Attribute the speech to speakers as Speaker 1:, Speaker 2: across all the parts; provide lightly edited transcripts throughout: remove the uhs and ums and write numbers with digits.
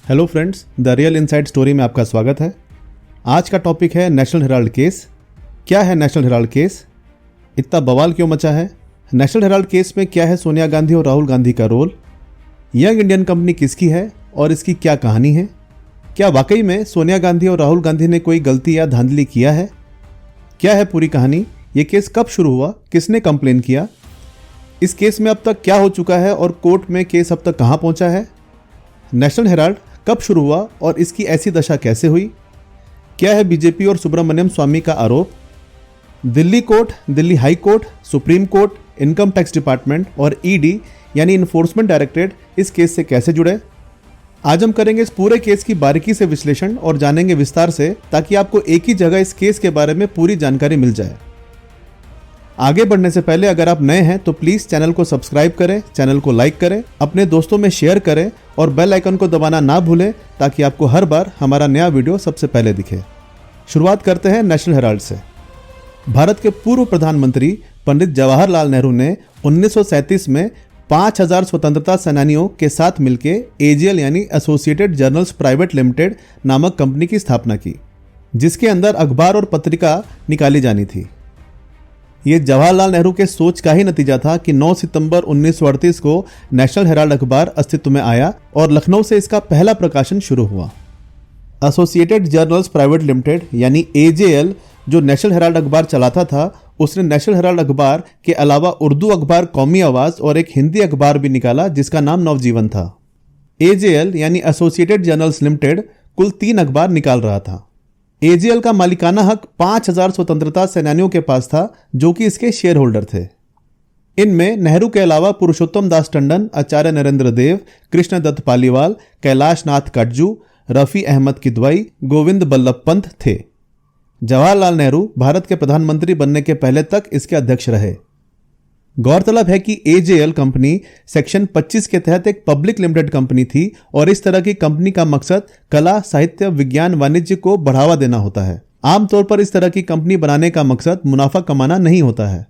Speaker 1: Hello friends, the real inside story में आपका स्वागत है। आज का टॉपिक है नेशनल हेराल्ड केस। क्या है नेशनल हेराल्ड केस? इतना बवाल क्यों मचा है? नेशनल हेराल्ड केस में क्या है सोनिया गांधी और राहुल गांधी का रोल? यंग इंडियन कंपनी किसकी है और इसकी क्या कहानी है? क्या वाकई में सोनिया गांधी और राहुल गांधी ने कोई गलती या धांधली किया है? क्या है पूरी कहानी? ये केस कब शुरू हुआ? किसने कंप्लेन किया? इस केस में अब तक क्या हो चुका है और कोर्ट में केस अब तक कहाँ पहुँचा है? नेशनल हेराल्ड कब शुरू हुआ और इसकी ऐसी दशा कैसे हुई? क्या है बीजेपी और सुब्रमण्यम स्वामी का आरोप? Delhi court, Delhi high court, supreme court, income tax department और ईडी यानी इन्फोर्समेंट डायरेक्टरेट इस केस से कैसे जुड़े? आज हम करेंगे इस पूरे केस की बारीकी से विश्लेषण और जानेंगे विस्तार से, ताकि आपको एक ही जगह इस केस के बारे में पूरी जानकारी मिल जाए। आगे बढ़ने से पहले अगर आप नए हैं तो प्लीज चैनल को सब्सक्राइब करें, चैनल को लाइक करें, अपने दोस्तों में शेयर करें और बेल आइकन को दबाना ना भूलें, ताकि आपको हर बार हमारा नया वीडियो सबसे पहले दिखे। शुरुआत करते हैं नेशनल हेराल्ड से। भारत के पूर्व प्रधानमंत्री पंडित जवाहरलाल नेहरू ने 1937 में 5000 स्वतंत्रता सेनानियों के साथ मिलकर एजीएल यानी एसोसिएटेड जर्नल्स प्राइवेट लिमिटेड नामक कंपनी की स्थापना की, जिसके अंदर अखबार और पत्रिका निकाली जानी थी। ये जवाहरलाल नेहरू के सोच का ही नतीजा था कि 9 सितंबर 1938 को नेशनल हेराल्ड अखबार अस्तित्व में आया और लखनऊ से इसका पहला प्रकाशन शुरू हुआ। एसोसिएटेड जर्नल्स प्राइवेट लिमिटेड यानी एजेएल जो नेशनल हेराल्ड अखबार चलाता था, उसने नेशनल हेराल्ड अखबार के अलावा उर्दू अखबार कौमी आवाज और एक हिंदी अखबार भी निकाला, जिसका नाम नवजीवन था। एजेएल यानी एसोसिएटेड जर्नल्स लिमिटेड कुल 3 अखबार निकाल रहा था। एजेएल का मालिकाना हक 5000 स्वतंत्रता सेनानियों के पास था, जो कि इसके शेयर होल्डर थे। इनमें नेहरू के अलावा पुरुषोत्तम दास टंडन, आचार्य नरेंद्र देव, कृष्ण दत्त पालीवाल, कैलाश नाथ काटजू, रफी अहमद किदवाई, गोविंद बल्लभ पंत थे। जवाहरलाल नेहरू भारत के प्रधानमंत्री बनने के पहले तक इसके अध्यक्ष रहे। गौरतलब है कि एजेएल कंपनी सेक्शन 25 के तहत एक पब्लिक लिमिटेड कंपनी थी और इस तरह की कंपनी का मकसद कला, साहित्य, विज्ञान, वाणिज्य को बढ़ावा देना होता है। आमतौर पर इस तरह की कंपनी बनाने का मकसद मुनाफा कमाना नहीं होता है।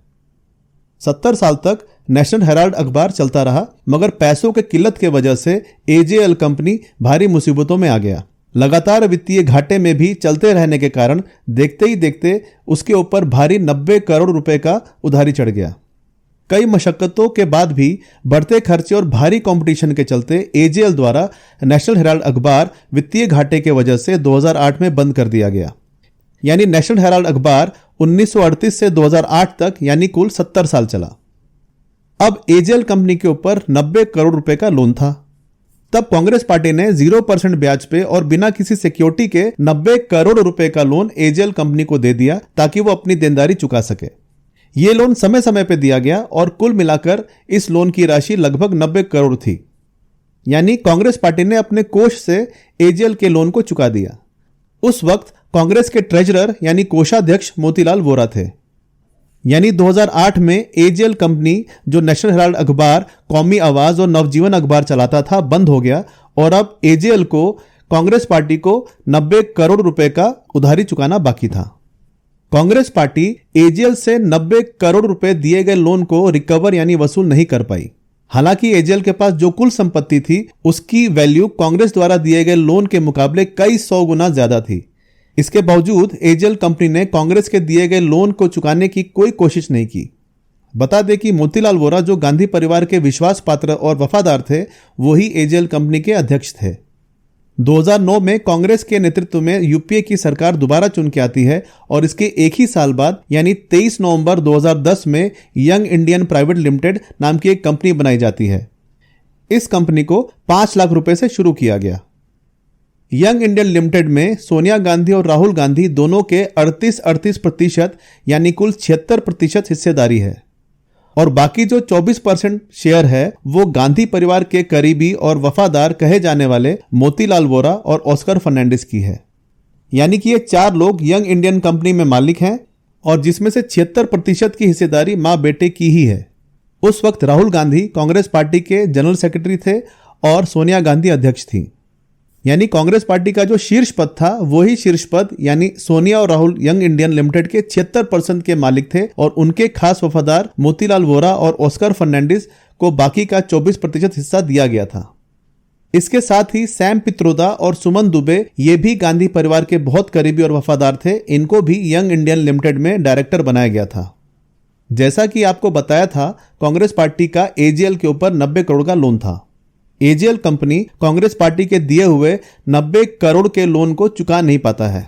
Speaker 1: 70 साल तक नेशनल हेराल्ड अखबार चलता रहा, मगर पैसों की किल्लत के वजह से एजेएल कंपनी भारी मुसीबतों में आ गया। लगातार वित्तीय घाटे में भी चलते रहने के कारण देखते ही देखते उसके ऊपर भारी 90 करोड़ रुपए का उधारी चढ़ गया। कई मशक्कतों के बाद भी बढ़ते खर्चे और भारी कंपटीशन के चलते एजेएल द्वारा नेशनल हेराल्ड अखबार वित्तीय घाटे के वजह से 2008 में बंद कर दिया गया। यानी नेशनल हेराल्ड अखबार 1938 से 2008 तक यानी कुल 70 साल चला। अब एजेएल कंपनी के ऊपर 90 करोड़ रुपए का लोन था। तब कांग्रेस पार्टी ने 0% ब्याज पे और बिना किसी सिक्योरिटी के 90 करोड़ रुपए का लोन एजेएल कंपनी को दे दिया, ताकि वो अपनी देनदारी चुका सके। ये लोन समय समय पे दिया गया और कुल मिलाकर इस लोन की राशि लगभग 90 करोड़ थी। यानी कांग्रेस पार्टी ने अपने कोष से एजेएल के लोन को चुका दिया। उस वक्त कांग्रेस के ट्रेजरर यानी कोषाध्यक्ष मोतीलाल वोरा थे। यानी 2008 में एजेएल कंपनी जो नेशनल हेराल्ड अखबार, कौमी आवाज और नवजीवन अखबार चलाता था, बंद हो गया और अब एजेएल को कांग्रेस पार्टी को 90 करोड़ रुपए का उधारी चुकाना बाकी था। कांग्रेस पार्टी एजेएल से 90 करोड़ रुपए दिए गए लोन को रिकवर यानी वसूल नहीं कर पाई। हालांकि एजेएल के पास जो कुल संपत्ति थी, उसकी वैल्यू कांग्रेस द्वारा दिए गए लोन के मुकाबले कई 100 गुना ज्यादा थी। इसके बावजूद एजेएल कंपनी ने कांग्रेस के दिए गए लोन को चुकाने की कोई कोशिश नहीं की। बता दें कि मोतीलाल वोरा जो गांधी परिवार के विश्वास पात्र और वफादार थे, वही एजेएल कंपनी के अध्यक्ष थे। 2009 में कांग्रेस के नेतृत्व में यूपीए की सरकार दोबारा चुन के आती है और इसके एक ही साल बाद यानी 23 नवंबर 2010 में यंग इंडियन प्राइवेट लिमिटेड नाम की एक कंपनी बनाई जाती है। इस कंपनी को 5 लाख रुपए से शुरू किया गया। यंग इंडियन लिमिटेड में सोनिया गांधी और राहुल गांधी दोनों के 38% यानी कुल 76% हिस्सेदारी है और बाकी जो 24% शेयर है वो गांधी परिवार के करीबी और वफादार कहे जाने वाले मोतीलाल वोरा और ऑस्कर फर्नांडिस की है। यानी कि ये 4 लोग यंग इंडियन कंपनी में मालिक हैं और जिसमें से 76% की हिस्सेदारी मां बेटे की ही है। उस वक्त राहुल गांधी कांग्रेस पार्टी के जनरल सेक्रेटरी थे और सोनिया गांधी अध्यक्ष थी। यानी कांग्रेस पार्टी का जो शीर्ष पद था, वही शीर्ष पद यानी सोनिया और राहुल यंग इंडियन लिमिटेड के 76% के मालिक थे और उनके खास वफादार मोतीलाल वोरा और ऑस्कर फर्नांडिस को बाकी का 24% हिस्सा दिया गया था। इसके साथ ही सैम पित्रोदा और सुमन दुबे ये भी गांधी परिवार के बहुत करीबी और वफादार थे। इनको भी यंग इंडियन लिमिटेड में डायरेक्टर बनाया गया था। जैसा कि आपको बताया था, कांग्रेस पार्टी का एजेएल के ऊपर 90 करोड़ का लोन था। एजेएल कंपनी कांग्रेस पार्टी के दिए हुए 90 करोड़ के लोन को चुका नहीं पाता है।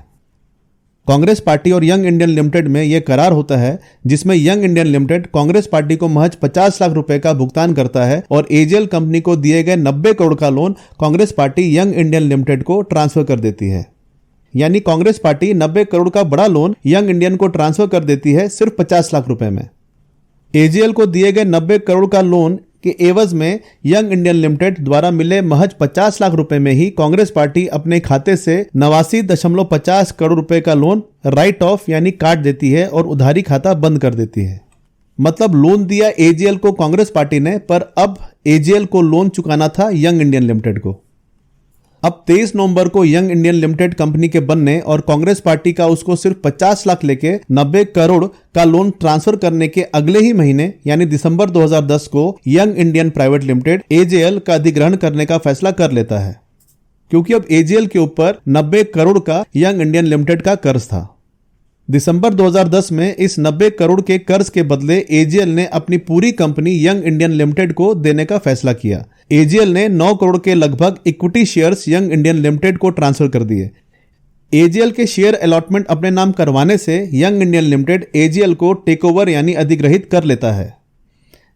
Speaker 1: कांग्रेस पार्टी और यंग इंडियन लिमिटेड में यह करार होता है जिसमें young Indian limited Congress party को महज 50 लाख रुपए का भुगतान करता है और एजेएल कंपनी को दिए गए 90 करोड़ का loan Congress party young Indian limited को ट्रांसफर कर देती है। यानी कांग्रेस पार्टी 90 करोड़ का बड़ा लोन यंग इंडियन को ट्रांसफर कर देती है सिर्फ 50 लाख रुपए में। एजेएल को दिए गए 90 करोड़ का लोन के एवज में यंग इंडियन लिमिटेड द्वारा मिले महज 50 लाख रुपए में ही कांग्रेस पार्टी अपने खाते से 89.50 करोड़ रुपए का लोन राइट ऑफ यानी काट देती है और उधारी खाता बंद कर देती है। मतलब लोन दिया एजेएल को कांग्रेस पार्टी ने, पर अब एजेएल को लोन चुकाना था यंग इंडियन लिमिटेड को। अब 23 नवंबर को यंग इंडियन लिमिटेड कंपनी के बनने और कांग्रेस पार्टी का उसको सिर्फ 50 लाख लेके 90 करोड़ का लोन ट्रांसफर करने के अगले ही महीने यानी दिसंबर 2010 को young Indian private limited AJL का अधिग्रहण करने का फैसला कर लेता है, क्योंकि अब एजेएल के ऊपर 90 करोड़ का यंग इंडियन लिमिटेड का कर्ज था। दिसंबर 2010 में इस 90 करोड़ के कर्ज के बदले एजेएल ने अपनी पूरी कंपनी यंग इंडियन लिमिटेड को देने का फैसला किया। एजेएल ने 9 करोड़ के लगभग equity shares young Indian limited को ट्रांसफर कर दिए। एजेएल के शेयर अलॉटमेंट अपने नाम करवाने से यंग इंडियन लिमिटेड एजेएल को टेकओवर यानी अधिग्रहित कर लेता है,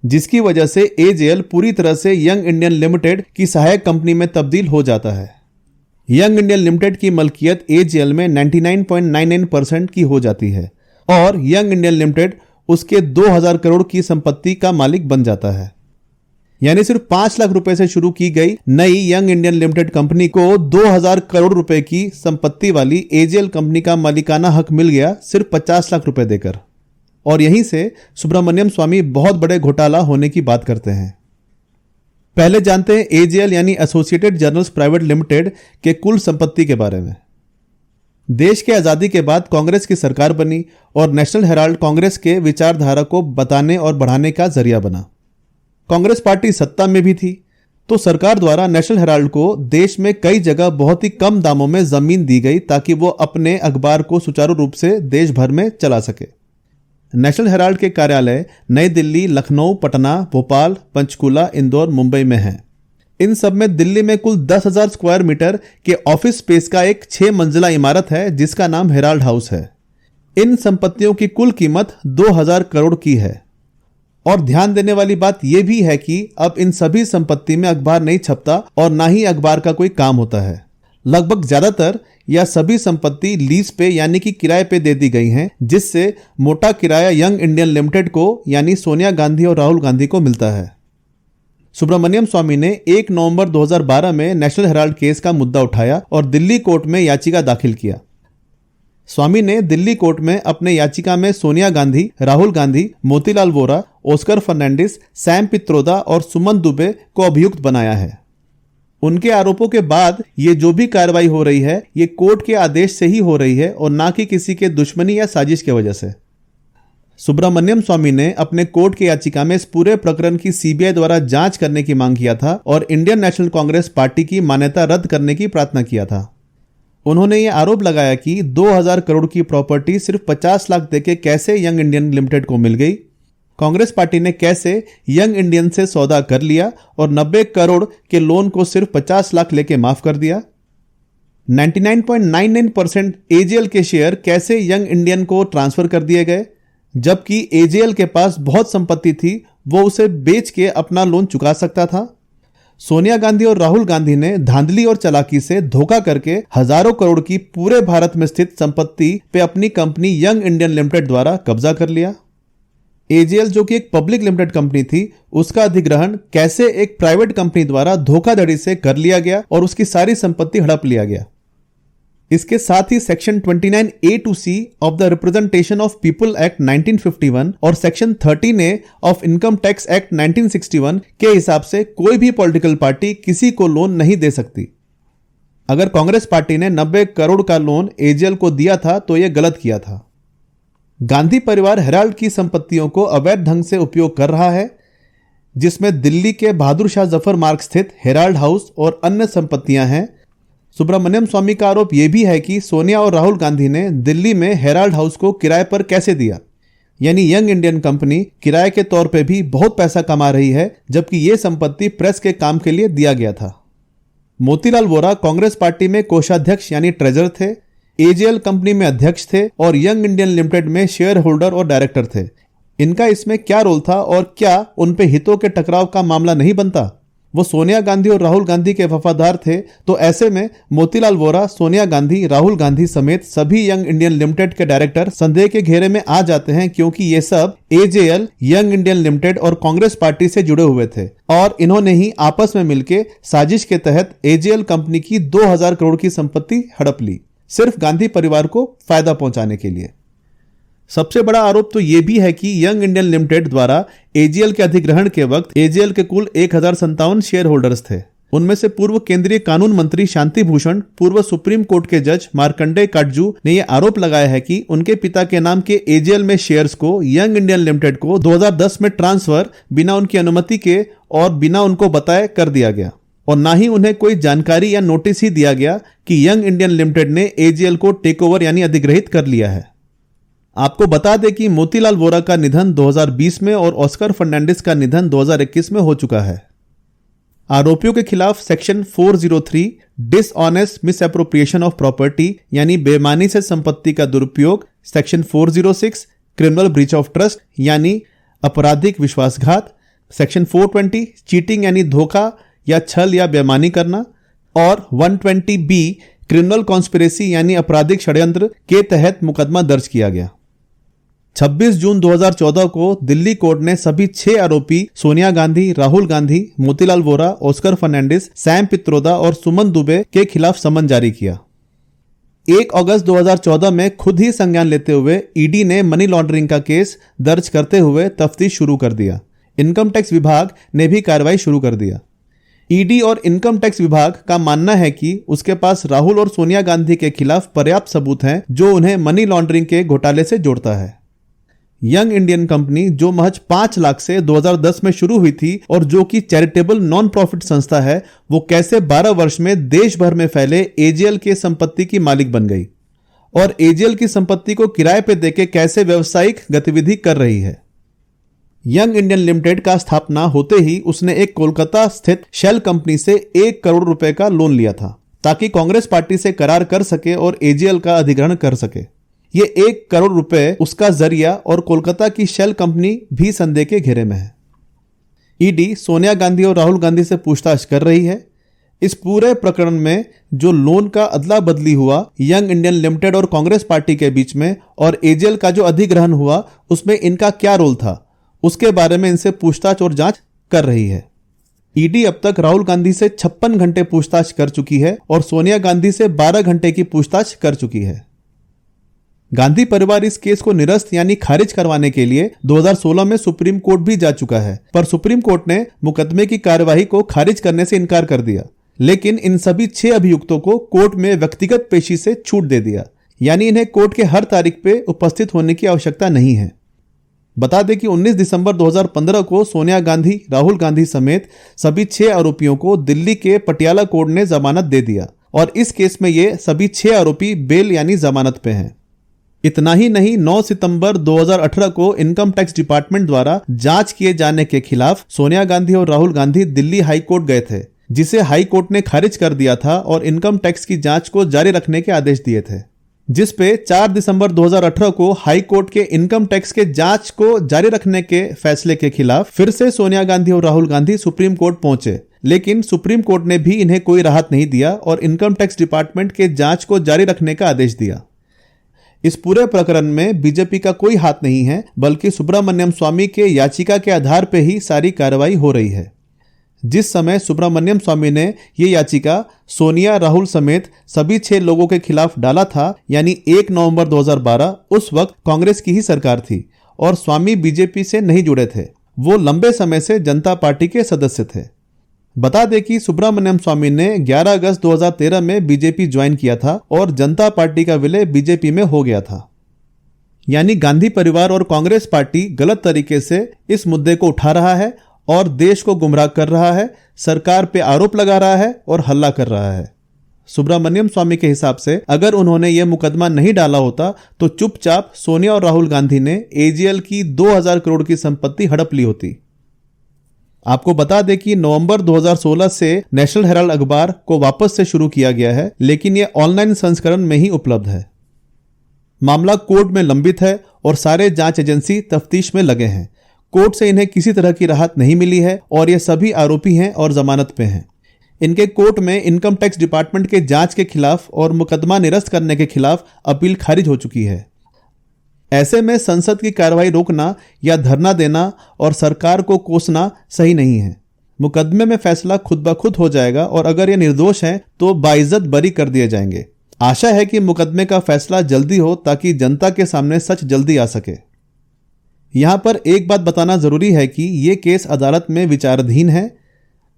Speaker 1: जिसकी वजह से एजेएल पूरी तरह से यंग इंडियन लिमिटेड की सहायक कंपनी में तब्दील हो जाता है। यंग इंडियन लिमिटेड की मलकियत एजेएल में 99.99% की हो जाती है और यंग इंडियन लिमिटेड उसके 2000 करोड़ की संपत्ति का मालिक बन जाता है। यानी सिर्फ 5 लाख रुपए से शुरू की गई नई यंग इंडियन लिमिटेड कंपनी को 2000 करोड़ रुपए की संपत्ति वाली एजेएल कंपनी का मालिकाना हक मिल गया सिर्फ 50 लाख रुपए देकर। और यहीं से सुब्रमण्यम स्वामी बहुत बड़े घोटाला होने की बात करते हैं। पहले जानते हैं एजेएल यानी एसोसिएटेड जर्नल्स प्राइवेट लिमिटेड के कुल संपत्ति के बारे में। देश के आजादी के बाद कांग्रेस की सरकार बनी और नेशनल हेराल्ड कांग्रेस के विचारधारा को बताने और बढ़ाने का जरिया बना। कांग्रेस पार्टी सत्ता में भी थी तो सरकार द्वारा नेशनल हेराल्ड को देश में कई जगह बहुत ही कम दामों में जमीन दी गई ताकि वो अपने अखबार को सुचारू रूप से देश भर में चला सके। नेशनल हेराल्ड के कार्यालय नई दिल्ली, लखनऊ, पटना, भोपाल, पंचकुला, इंदौर, मुंबई में हैं। इन सब में दिल्ली में कुल 10,000 स्क्वायर मीटर के ऑफिस स्पेस का एक 6 मंजिला इमारत है जिसका नाम हेराल्ड हाउस है। इन संपत्तियों की कुल कीमत 2000 करोड़ की है। और ध्यान देने वाली बात यह भी है कि अब इन सभी संपत्ति में अखबार नहीं छपता और ना ही अखबार का कोई काम होता है। लगभग ज्यादातर या सभी संपत्ति लीज पे यानी कि किराए पे दे दी गई हैं, जिससे मोटा किराया यंग इंडियन लिमिटेड को यानी सोनिया गांधी और राहुल गांधी को मिलता है। सुब्रमण्यम स्वामी ने 1 नवंबर 2012 में नेशनल हेराल्ड केस का मुद्दा उठाया और दिल्ली कोर्ट में याचिका दाखिल किया। स्वामी ने दिल्ली कोर्ट में अपने याचिका में सोनिया गांधी, राहुल गांधी, मोतीलाल वोरा, ऑस्कर फर्नांडिस, सैम पित्रोदा और सुमन दुबे को अभियुक्त बनाया है। उनके आरोपों के बाद ये जो भी कार्रवाई हो रही है ये कोर्ट के आदेश से ही हो रही है और ना कि किसी के दुश्मनी या साजिश की वजह से। सुब्रमण्यम स्वामी ने अपने कोर्ट की याचिका में इस पूरे प्रकरण की सीबीआई द्वारा जांच करने की मांग किया था और इंडियन नेशनल कांग्रेस पार्टी की मान्यता रद्द करने की प्रार्थना किया था। उन्होंने ये आरोप लगाया कि 2000 करोड़ की प्रॉपर्टी सिर्फ 50 लाख देके कैसे यंग इंडियन लिमिटेड को मिल गई, कांग्रेस पार्टी ने कैसे यंग इंडियन से सौदा कर लिया और 90 करोड़ के लोन को सिर्फ 50 लाख लेके माफ कर दिया। 99.99% एजेएल के शेयर कैसे यंग इंडियन को ट्रांसफर कर दिए गए, जबकि एजेएल के पास बहुत संपत्ति थी, वो उसे बेच के अपना लोन चुका सकता था। सोनिया गांधी और राहुल गांधी ने धांधली और चालाकी से धोखा करके हजारों करोड़ की पूरे भारत में स्थित संपत्ति पे अपनी कंपनी यंग इंडियन लिमिटेड द्वारा कब्जा कर लिया। एजेएल जो कि एक पब्लिक लिमिटेड कंपनी थी, उसका अधिग्रहण कैसे एक प्राइवेट कंपनी द्वारा धोखाधड़ी से कर लिया गया और उसकी सारी संपत्ति हड़प लिया गया। इसके साथ ही section 29A to C of the representation of people act 1951 और section 13A of income tax act 1961 के हिसाब से कोई भी पॉलिटिकल पार्टी किसी को लोन नहीं दे सकती। अगर कांग्रेस पार्टी ने 90 करोड़ का लोन एजेएल को दिया था तो यह गलत किया था। गांधी परिवार हेराल्ड की संपत्तियों को अवैध ढंग से उपयोग कर रहा है। जिसमें दिल्ली के बहादुर शाह जफर मार्ग स्थित हेराल्ड हाउस और अन्य संपत्तियां हैं। सुब्रमण्यम स्वामी का आरोप यह भी है कि सोनिया और राहुल गांधी ने दिल्ली में हेराल्ड हाउस को किराए पर कैसे दिया, यानी यंग इंडियन कंपनी किराए के तौर पे भी बहुत पैसा कमा रही है, जबकि यह संपत्ति प्रेस के काम के लिए दिया गया था। मोतीलाल वोरा कांग्रेस पार्टी में कोषाध्यक्ष यानी ट्रेजरर थे, एजेएल कंपनी में अध्यक्ष थे और यंग इंडियन लिमिटेड में शेयर होल्डर और डायरेक्टर थे। इनका इसमें क्या रोल था और क्या उन पे हितों के टकराव का मामला नहीं बनता? वो सोनिया गांधी और राहुल गांधी के वफादार थे, तो ऐसे में मोतीलाल वोरा, सोनिया गांधी, राहुल गांधी समेत सभी यंग इंडियन लिमिटेड के डायरेक्टर संदेह के घेरे में आ जाते हैं, क्योंकि ये सब एजेएल, यंग इंडियन लिमिटेड और कांग्रेस पार्टी से जुड़े हुए थे और इन्होंने ही आपस में मिलकर साजिश के तहत एजेएल कंपनी की 2000 करोड़ की संपत्ति हड़प ली, सिर्फ गांधी परिवार को फायदा पहुंचाने के लिए। सबसे बड़ा आरोप तो यह भी है कि यंग इंडियन लिमिटेड द्वारा एजेएल के अधिग्रहण के वक्त एजेएल के कुल 1057 शेयर होल्डर्स थे। उनमें से पूर्व केंद्रीय कानून मंत्री शांति भूषण, पूर्व सुप्रीम कोर्ट के जज मार्कंडेय काटजू ने यह आरोप लगाया है कि उनके पिता के नाम के एजेएल में शेयर्स को यंग इंडियन लिमिटेड को 2010 में ट्रांसफर बिना उनकी अनुमति के और बिना उनको बताए कर दिया गया, और ना ही उन्हें कोई जानकारी या नोटिस ही दिया गया कि यंग इंडियन लिमिटेड ने एजेएल को टेक ओवर यानी अधिग्रहित कर लिया है। आपको बता दें कि मोतीलाल वोरा का निधन 2020 में और ऑस्कर फर्नांडिस का निधन 2021 में हो चुका है। आरोपियों के खिलाफ section 403 dishonest misappropriation of property यानी बेईमानी से संपत्ति का दुरुपयोग, section 406 criminal breach of trust यानी आपराधिक विश्वासघात, सेक्शन 420 चीटिंग यानी धोखा या छल या बेईमानी करना और 120B क्रिमिनल कॉन्स्पिरेसी यानी आपराधिक षड्यंत्र के तहत मुकदमा दर्ज किया गया। 26 जून 2014 को दिल्ली कोर्ट ने सभी 6 आरोपी सोनिया गांधी, राहुल गांधी, मोतीलाल वोरा, ऑस्कर फर्नांडिस, सैम पित्रोदा और सुमन दुबे के खिलाफ समन जारी किया। 1 अगस्त 2014 में खुद ही संज्ञान लेते हुए ईडी ने मनी लॉन्ड्रिंग का केस दर्ज करते हुए तफ्तीश शुरू कर दिया। इनकम टैक्स विभाग ने भी कार्रवाई शुरू कर दिया। ईडी और इनकम टैक्स विभाग का मानना है कि उसके पास राहुल और सोनिया गांधी के खिलाफ पर्याप्त सबूत हैं जो उन्हें मनी लॉन्ड्रिंग के घोटाले से जोड़ता है। यंग इंडियन कंपनी जो महज 5 लाख से 2010 में शुरू हुई थी और जो कि चैरिटेबल नॉन प्रॉफिट संस्था है, वो कैसे 12 वर्ष में देश भर में फैले एजेएल के संपत्ति की मालिक बन गई और एजेएल की संपत्ति को किराए पे देके कैसे व्यावसायिक गतिविधि कर रही है। यंग इंडियन लिमिटेड का स्थापना होते ही उसने एक कोलकाता स्थित शेल कंपनी से 1 करोड़ रुपए का लोन लिया था ताकि कांग्रेस पार्टी से करार कर सके और एजेएल का अधिग्रहण कर सके। ये 1 करोड़ रुपए उसका जरिया और कोलकाता की शेल कंपनी भी संदेह के घेरे में है। ईडी सोनिया गांधी और राहुल गांधी से पूछताछ कर रही है। इस पूरे प्रकरण में जो लोन का अदला बदली हुआ यंग इंडियन लिमिटेड और कांग्रेस पार्टी के बीच में और एजेएल का जो अधिग्रहण हुआ उसमें इनका क्या रोल था, उसके बारे में इनसे पूछताछ और जांच कर रही है। ईडी अब तक राहुल गांधी से 56 घंटे पूछताछ कर चुकी है और सोनिया गांधी से 12 घंटे की पूछताछ कर चुकी है। गांधी परिवार इस केस को निरस्त यानी खारिज करवाने के लिए 2016 में सुप्रीम कोर्ट भी जा चुका है, पर सुप्रीम कोर्ट ने मुकदमे की कार्यवाही को खारिज करने से इनकार कर दिया। लेकिन इन सभी 6 अभियुक्तों को कोर्ट में व्यक्तिगत पेशी से छूट दे दिया, यानी इन्हें कोर्ट के हर तारीख पे उपस्थित होने की आवश्यकता नहीं है। बता दें कि 19 दिसंबर 2015 को सोनिया गांधी, राहुल गांधी समेत सभी 6 आरोपियों को दिल्ली के पटियाला कोर्ट ने जमानत दे दिया और इस केस में ये सभी 6 आरोपी बेल यानी जमानत पे हैं। इतना ही नहीं, 9 सितंबर 2018 को इनकम टैक्स डिपार्टमेंट द्वारा जांच किए जाने के खिलाफ सोनिया गांधी और राहुल गांधी दिल्ली हाई कोर्ट गए थे, जिसे हाई कोर्ट ने खारिज कर दिया था और इनकम टैक्स की जांच को जारी रखने के आदेश दिए थे, जिस पे 4 दिसंबर 2018 को हाई कोर्ट के इनकम टैक्स के जांच को जारी रखने के फैसले के खिलाफ फिर से सोनिया गांधी और राहुल गांधी सुप्रीम कोर्ट पहुंचे। लेकिन सुप्रीम कोर्ट ने भी इन्हें कोई राहत नहीं दिया और इनकम टैक्स डिपार्टमेंट के जांच को जारी रखने का आदेश दिया। इस पूरे प्रकरण में बीजेपी का कोई हाथ नहीं है, बल्कि सुब्रमण्यम स्वामी के याचिका के आधार पर ही सारी कार्रवाई हो रही है। जिस समय सुब्रमण्यम स्वामी ने ये याचिका सोनिया, राहुल समेत सभी 6 लोगों के खिलाफ डाला था, यानी 1 नवंबर 2012, उस वक्त कांग्रेस की ही सरकार थी और स्वामी बीजेपी से नहीं जुड़े थे। वो लंबे समय से जनता पार्टी के सदस्य थे। बता दें कि सुब्रमण्यम स्वामी ने 11 अगस्त 2013 में बीजेपी ज्वाइन किया था और जनता पार्टी का विलय बीजेपी में हो गया था। यानी गांधी परिवार और कांग्रेस पार्टी गलत तरीके से इस मुद्दे को उठा रहा है और देश को गुमराह कर रहा है, सरकार पे आरोप लगा रहा है और हल्ला कर रहा है। सुब्रमण्यम स्वामी के हिसाब से अगर उन्होंने यह मुकदमा नहीं डाला होता तो चुपचाप सोनिया और राहुल गांधी ने एजीएल की 2000 करोड़ की संपत्ति हड़प ली होती। आपको बता दें कि नवंबर 2016 से नेशनल हेराल्ड अखबार को वापस से शुरू किया गया है, लेकिन यह ऑनलाइन संस्करण में ही उपलब्ध है। मामला कोर्ट में लंबित है और सारे जांच एजेंसी तफ्तीश में लगे हैं। कोर्ट से इन्हें किसी तरह की राहत नहीं मिली है और ये सभी आरोपी हैं और जमानत पे हैं। इनके कोर्ट में इनकम टैक्स डिपार्टमेंट के जांच के खिलाफ और मुकदमा निरस्त करने के खिलाफ अपील खारिज हो चुकी है। ऐसे में संसद की कार्रवाई रोकना या धरना देना और सरकार को कोसना सही नहीं है। मुकदमे में फैसला खुद ब खुद हो जाएगा और अगर ये निर्दोष हैं तो बाइज्जत बरी कर दिए जाएंगे। आशा है कि मुकदमे का फैसला जल्दी हो ताकि जनता के सामने सच जल्दी आ सके। यहां पर एक बात बताना जरूरी है कि यह केस अदालत में विचाराधीन है।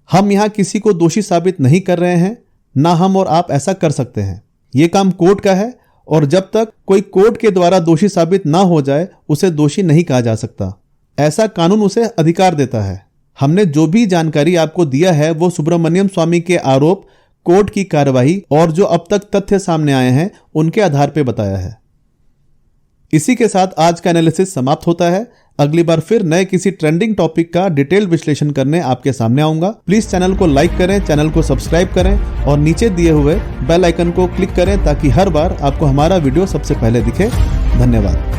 Speaker 1: हम यहां किसी को दोषी साबित नहीं कर रहे हैं, ना हम और आप ऐसा कर सकते हैं। यह काम कोर्ट का है और जब तक कोई कोर्ट के द्वारा दोषी साबित ना हो जाए उसे दोषी नहीं कहा जा सकता। ऐसा कानून उसे अधिकार देता है। हमने जो भी जानकारी आपको दिया है वो सुब्रमण्यम स्वामी के आरोप, कोर्ट की कार्रवाई और जो अब तक तथ्य सामने आए हैं उनके आधार पर बताया है। इसी के साथ आज का एनालिसिस समाप्त होता है। अगली बार फिर नए किसी ट्रेंडिंग टॉपिक का डिटेल विश्लेषण करने आपके सामने आऊंगा। प्लीज चैनल को लाइक करें, चैनल को सब्सक्राइब करें और नीचे दिए हुए बेल आइकन को क्लिक करें ताकि हर बार आपको हमारा वीडियो सबसे पहले दिखे। धन्यवाद।